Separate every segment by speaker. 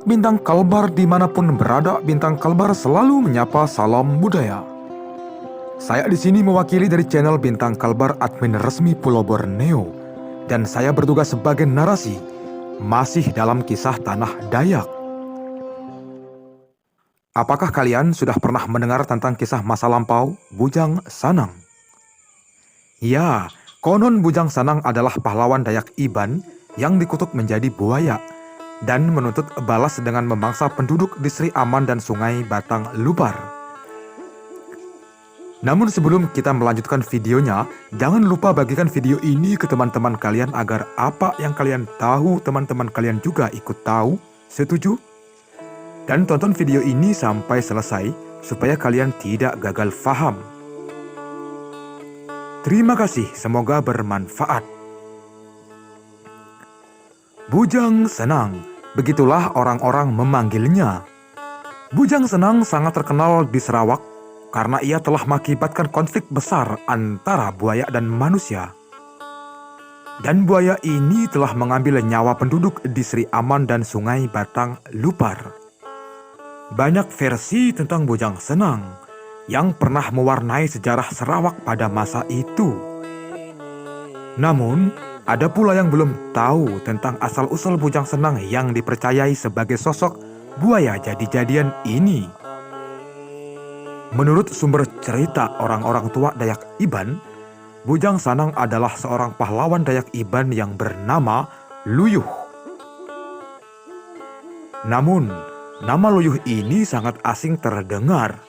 Speaker 1: Bintang Kalbar dimanapun berada, Bintang Kalbar selalu menyapa salam budaya. Saya di sini mewakili dari channel Bintang Kalbar, admin resmi Pulau Borneo, dan saya bertugas sebagai narasi, masih dalam kisah Tanah Dayak. Apakah kalian sudah pernah mendengar tentang kisah masa lampau Bujang Sanang? Ya, konon Bujang Sanang adalah pahlawan Dayak Iban yang dikutuk menjadi buaya dan menuntut balas dengan memangsa penduduk di Sri Aman dan Sungai Batang Lupar. Namun sebelum kita melanjutkan videonya, jangan lupa bagikan video ini ke teman-teman kalian agar apa yang kalian tahu teman-teman kalian juga ikut tahu. Setuju? Dan tonton video ini sampai selesai supaya kalian tidak gagal faham. Terima kasih, semoga bermanfaat. Bujang Sanang, begitulah orang-orang memanggilnya. Bujang Sanang sangat terkenal di Sarawak karena ia telah mengakibatkan konflik besar antara buaya dan manusia. Dan buaya ini telah mengambil nyawa penduduk di Sri Aman dan Sungai Batang Lupar. Banyak versi tentang Bujang Sanang yang pernah mewarnai sejarah Sarawak pada masa itu. Namun, ada pula yang belum tahu tentang asal-usul Bujang Sanang yang dipercayai sebagai sosok buaya jadi-jadian ini. Menurut sumber cerita orang-orang tua Dayak Iban, Bujang Sanang adalah seorang pahlawan Dayak Iban yang bernama Luyuh. Namun, nama Luyuh ini sangat asing terdengar,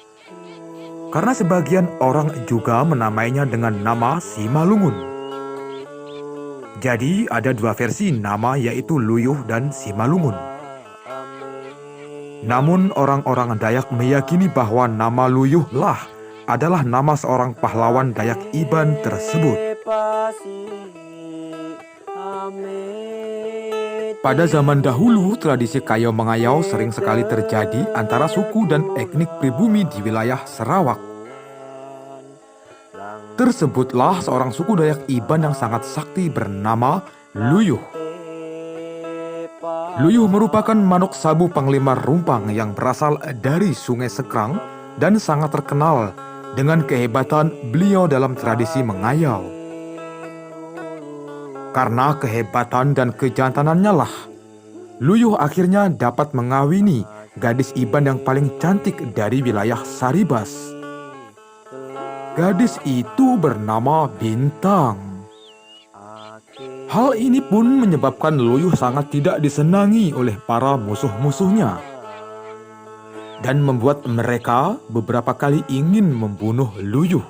Speaker 1: karena sebagian orang juga menamainya dengan nama Simalungun. Jadi ada dua versi nama, yaitu Luyuh dan Simalungun. Namun orang-orang Dayak meyakini bahwa nama Luyuh lah adalah nama seorang pahlawan Dayak Iban tersebut. Pada zaman dahulu, tradisi kayo mengayau sering sekali terjadi antara suku dan etnik pribumi di wilayah Sarawak. Tersebutlah seorang suku Dayak Iban yang sangat sakti bernama Luyuh. Luyuh merupakan manuk sabu panglima rumpang yang berasal dari Sungai Sekrang dan sangat terkenal dengan kehebatan beliau dalam tradisi mengayau. Karena kehebatan dan kejantanannya lah, Luyuh akhirnya dapat mengawini gadis Iban yang paling cantik dari wilayah Saribas. Gadis itu bernama Bintang. Hal ini pun menyebabkan Luyuh sangat tidak disenangi oleh para musuh-musuhnya dan membuat mereka beberapa kali ingin membunuh Luyuh.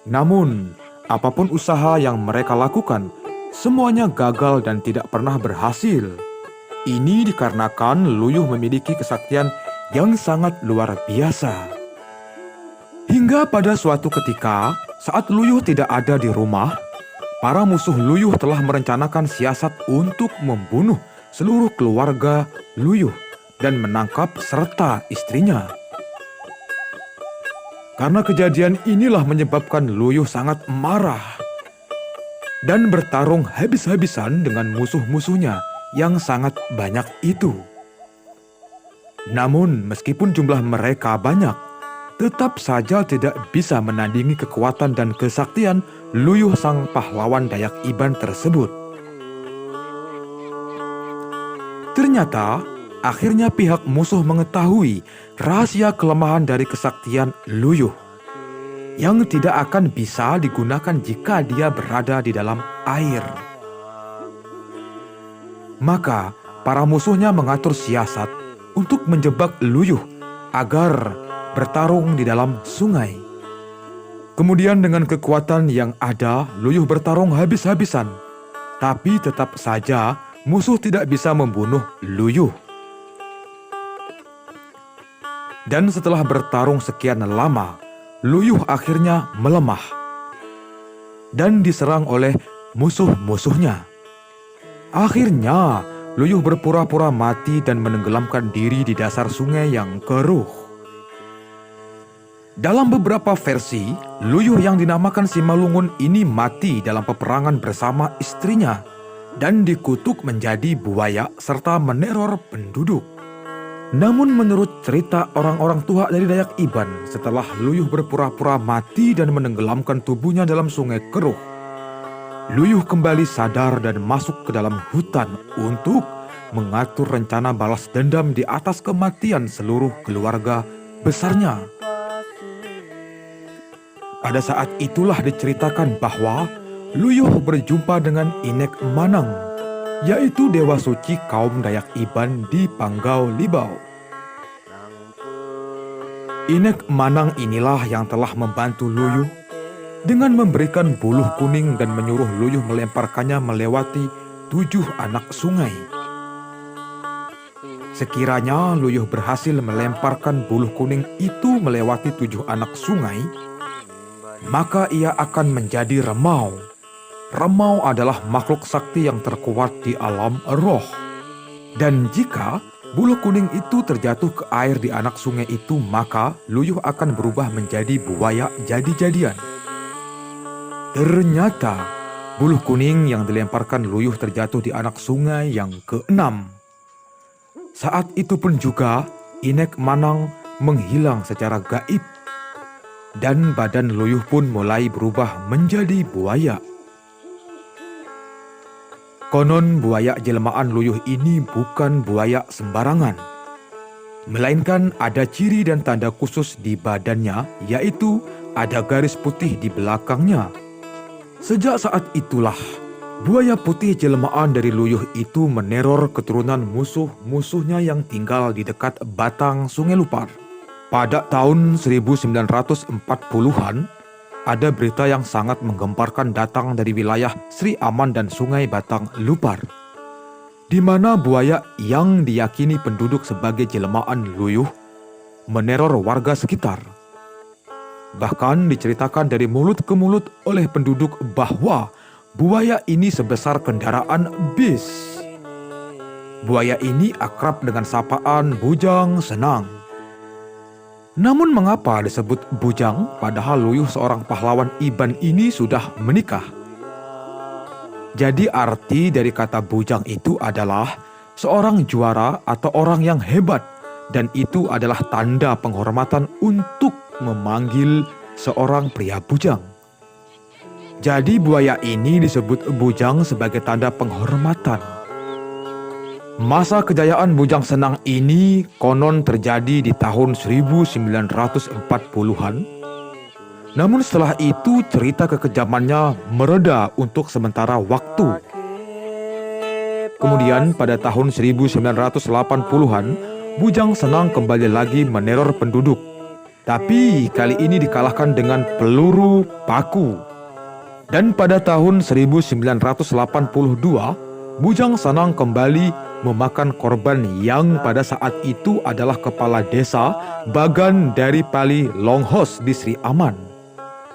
Speaker 1: Namun, apapun usaha yang mereka lakukan, semuanya gagal dan tidak pernah berhasil. Ini dikarenakan Luyuh memiliki kesaktian yang sangat luar biasa. Hingga pada suatu ketika, saat Luyuh tidak ada di rumah, para musuh Luyuh telah merencanakan siasat untuk membunuh seluruh keluarga Luyuh dan menangkap serta istrinya. Karena kejadian inilah menyebabkan Luyuh sangat marah dan bertarung habis-habisan dengan musuh-musuhnya yang sangat banyak itu. Namun meskipun jumlah mereka banyak, tetap saja tidak bisa menandingi kekuatan dan kesaktian Luyuh sang pahlawan Dayak Iban tersebut. Ternyata, akhirnya pihak musuh mengetahui rahasia kelemahan dari kesaktian Luyuh yang tidak akan bisa digunakan jika dia berada di dalam air. Maka para musuhnya mengatur siasat untuk menjebak Luyuh agar bertarung di dalam sungai. Kemudian dengan kekuatan yang ada, Luyuh bertarung habis-habisan, tapi tetap saja musuh tidak bisa membunuh Luyuh. Dan setelah bertarung sekian lama, Luyuh akhirnya melemah dan diserang oleh musuh-musuhnya. Akhirnya, Luyuh berpura-pura mati dan menenggelamkan diri di dasar sungai yang keruh. Dalam beberapa versi, Luyuh yang dinamakan Simalungun ini mati dalam peperangan bersama istrinya dan dikutuk menjadi buaya serta meneror penduduk. Namun menurut cerita orang-orang tua dari Dayak Iban, setelah Luyuh berpura-pura mati dan menenggelamkan tubuhnya dalam sungai keruh, Luyuh kembali sadar dan masuk ke dalam hutan untuk mengatur rencana balas dendam di atas kematian seluruh keluarga besarnya. Pada saat itulah diceritakan bahwa Luyuh berjumpa dengan Inek Manang, yaitu dewa suci kaum Dayak Iban di Panggau Libau. Inek Manang inilah yang telah membantu Luyuh dengan memberikan buluh kuning dan menyuruh Luyuh melemparkannya melewati 7 anak sungai. Sekiranya Luyuh berhasil melemparkan buluh kuning itu melewati 7 anak sungai, maka ia akan menjadi remau. Remau adalah makhluk sakti yang terkuat di alam roh. Dan jika buluh kuning itu terjatuh ke air di anak sungai itu, maka Luyuh akan berubah menjadi buaya jadi-jadian. Ternyata buluh kuning yang dilemparkan Luyuh terjatuh di anak sungai yang ke-6. Saat itu pun juga Inek Manang menghilang secara gaib. Dan badan Luyuh pun mulai berubah menjadi buaya. Konon buaya jelmaan Luyuh ini bukan buaya sembarangan, melainkan ada ciri dan tanda khusus di badannya, yaitu ada garis putih di belakangnya. Sejak saat itulah, buaya putih jelmaan dari Luyuh itu meneror keturunan musuh-musuhnya yang tinggal di dekat batang Sungai Lupar. Pada tahun 1940-an, ada berita yang sangat menggemparkan datang dari wilayah Sri Aman dan Sungai Batang Lupar, di mana buaya yang diyakini penduduk sebagai jelmaan Luyuh meneror warga sekitar. Bahkan diceritakan dari mulut ke mulut oleh penduduk bahwa buaya ini sebesar kendaraan bis. Buaya ini akrab dengan sapaan Bujang Senang. Namun mengapa disebut bujang padahal Luyuh seorang pahlawan Iban ini sudah menikah? Jadi arti dari kata bujang itu adalah seorang juara atau orang yang hebat, dan itu adalah tanda penghormatan untuk memanggil seorang pria bujang. Jadi buaya ini disebut bujang sebagai tanda penghormatan. Masa kejayaan Bujang Senang ini konon terjadi di tahun 1940-an. Namun setelah itu cerita kekejamannya mereda untuk sementara waktu. Kemudian pada tahun 1980-an, Bujang Senang kembali lagi meneror penduduk. Tapi kali ini dikalahkan dengan peluru paku. Dan pada tahun 1982, Bujang Senang kembali memakan korban yang pada saat itu adalah kepala desa Bagan dari Pali Longhos di Sri Aman.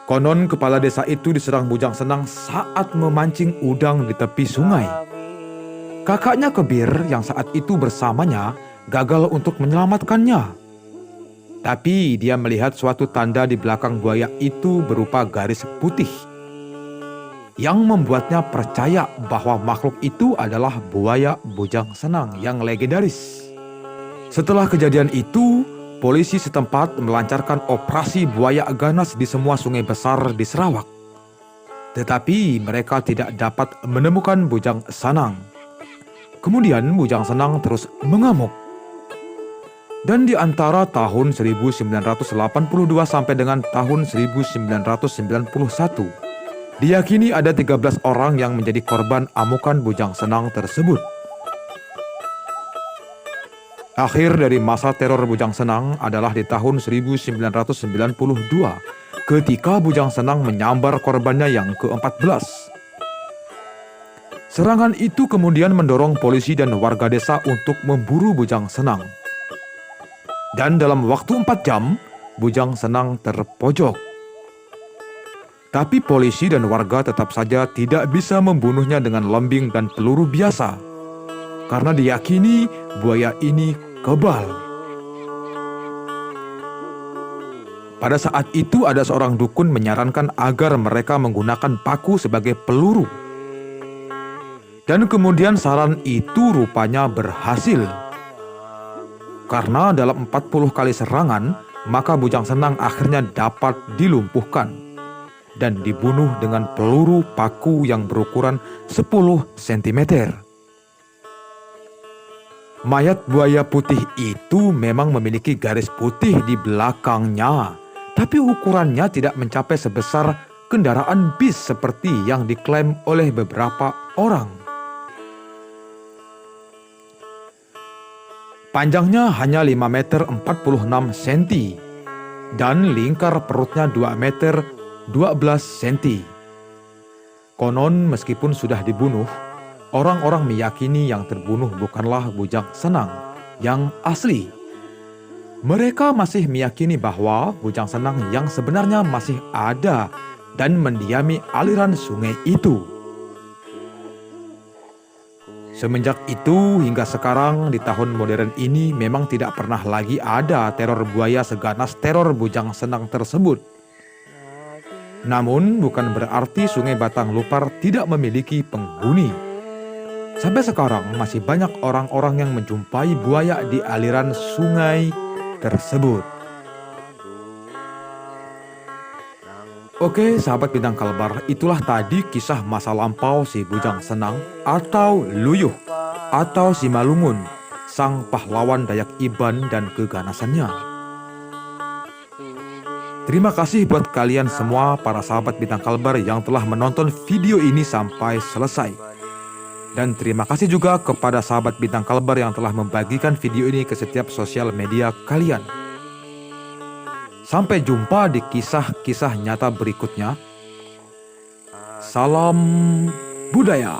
Speaker 1: Konon kepala desa itu diserang Bujang Senang saat memancing udang di tepi sungai. Kakaknya Kebir yang saat itu bersamanya gagal untuk menyelamatkannya. Tapi dia melihat suatu tanda di belakang buaya itu berupa garis putih, yang membuatnya percaya bahwa makhluk itu adalah buaya Bujang Senang yang legendaris. Setelah kejadian itu, polisi setempat melancarkan operasi buaya ganas di semua sungai besar di Sarawak. Tetapi mereka tidak dapat menemukan Bujang Senang. Kemudian Bujang Senang terus mengamuk. Dan di antara tahun 1982 sampai dengan tahun 1991, diyakini ada 13 orang yang menjadi korban amukan Bujang Senang tersebut. Akhir dari masa teror Bujang Senang adalah di tahun 1992, ketika Bujang Senang menyambar korbannya yang ke-14. Serangan itu kemudian mendorong polisi dan warga desa untuk memburu Bujang Senang. Dan dalam waktu 4 jam, Bujang Senang terpojok. Tapi polisi dan warga tetap saja tidak bisa membunuhnya dengan lembing dan peluru biasa, karena diyakini buaya ini kebal. Pada saat itu ada seorang dukun menyarankan agar mereka menggunakan paku sebagai peluru. Dan kemudian saran itu rupanya berhasil. Karena dalam 40 kali serangan, maka Bujang Senang akhirnya dapat dilumpuhkan dan dibunuh dengan peluru paku yang berukuran 10 cm. Mayat buaya putih itu memang memiliki garis putih di belakangnya, tapi ukurannya tidak mencapai sebesar kendaraan bis seperti yang diklaim oleh beberapa orang. Panjangnya hanya 5 meter 46 cm dan lingkar perutnya 2 meter 12 cm. Konon meskipun sudah dibunuh, orang-orang meyakini yang terbunuh bukanlah Bujang Senang yang asli. Mereka masih meyakini bahwa Bujang Senang yang sebenarnya masih ada dan mendiami aliran sungai itu. Semenjak itu hingga sekarang di tahun modern ini memang tidak pernah lagi ada teror buaya seganas teror Bujang Senang tersebut. Namun bukan berarti Sungai Batang Lupar tidak memiliki penghuni. Sampai sekarang masih banyak orang-orang yang menjumpai buaya di aliran sungai tersebut. Oke sahabat Bintang Kalbar, itulah tadi kisah masa lampau si Bujang Senang atau Luyuh atau si Malungun, sang pahlawan Dayak Iban dan keganasannya. Terima kasih buat kalian semua para sahabat Bintang Kalbar yang telah menonton video ini sampai selesai. Dan terima kasih juga kepada sahabat Bintang Kalbar yang telah membagikan video ini ke setiap sosial media kalian. Sampai jumpa di kisah-kisah nyata berikutnya. Salam budaya.